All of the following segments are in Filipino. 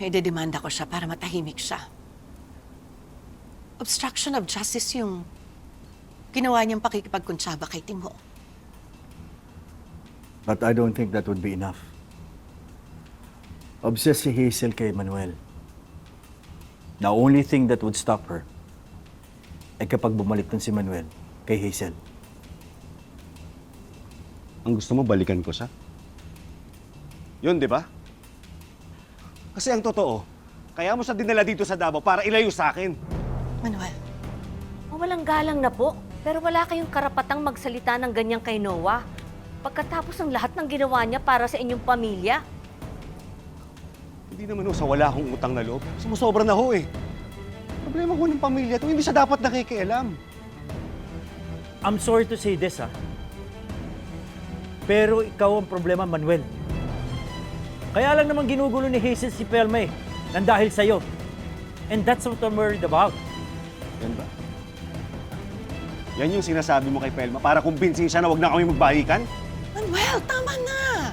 idedemanda ko siya para matahimik siya. Obstruction of justice yung ginawa niyang pakikipagkuntsaba kay Tim Ho. But I don't think that would be enough. Obsessed si Hazel kay Manuel. The only thing that would stop her ay kapag bumalik nun si Manuel kay Hazel. Ang gusto mo, balikan ko siya? Yun, di ba? Kasi ang totoo, kaya mo siya dinala dito sa Davao para ilayo sa akin. Manuel, Walang galang na po, pero wala kayong karapatang magsalita ng ganyan kay Noah. Pagkatapos ng lahat ng ginawa niya para sa inyong pamilya. Hindi naman ho sa wala akong utang na loob. Sumusobra na ho eh. Problema ko ng pamilya to, hindi siya dapat nakikialam. I'm sorry to say this, pero ikaw ang problema, Manuel. Kaya lang naman ginugulo ni Hazel si Pelma nang dahil sa'yo. And that's what I'm worried about. Yan ba? Yan yung sinasabi mo kay Pelma para kumbinsin siya na wag na kami magbahikan? Manuel, tama na!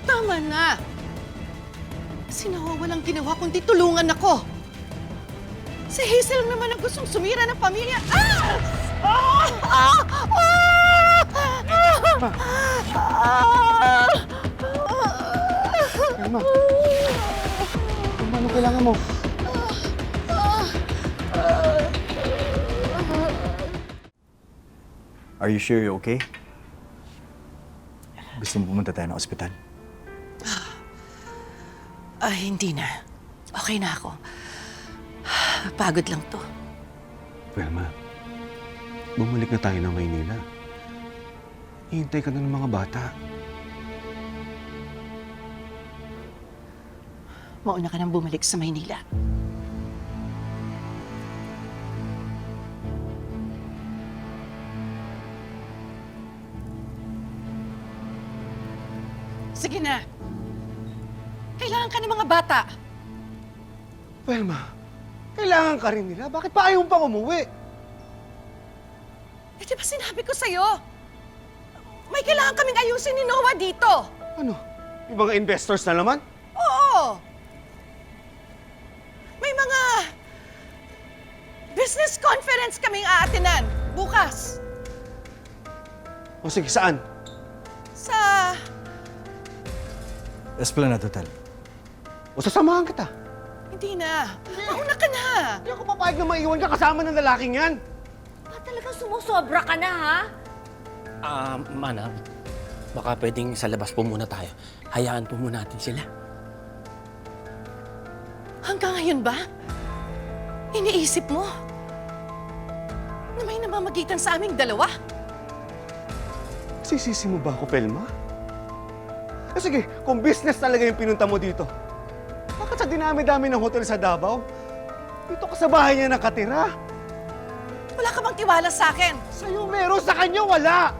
Tama na! Si Noah walang ginawa kundi tulungan ako. Si Hazel naman ang gustong sumira ng pamilya. Ah! Ah! Ah! Ah! Pelma, ano kailangan mo? Are you sure you're okay? Gusto mo pumunta tayo ng ospital? Hindi na. Okay na ako. Pagod lang to. Pelma, bumalik na tayo ng Maynila. Hihintay ka na ng mga bata. Mauna ka nang bumalik sa Maynila. Sige na. Kailangan ka ng mga bata. Pelma, kailangan ka rin nila. Bakit pa ayaw pang umuwi? Eh, di ba sinabi ko sa'yo? May kailangan kaming ayusin ni Noah dito. Ano? Yung mga investors na naman? Oo. May mga business conference kaming aatinan bukas. O sige, saan? Sa... Esplanade Hotel. O sasamahan kita. Hindi na. Mauna ka na. Hindi ako papayag na maiwan ka kasama ng lalaking yan. Talagang sumusobra ka na, ha? Manang, baka pwedeng sa labas po muna tayo. Hayaan po muna natin sila. Hanggang ngayon ba? Iniisip mo na may namamagitan sa aming dalawa? Sisisi mo ba ako, Pelma? Sige, kung business talaga yung pinunta mo dito, bakit sa dinami-dami ng hotel sa Davao, dito ka sa bahay niya nakatira? Wala ka bang tiwala sa akin? Sa'yo meron, sa kanya wala!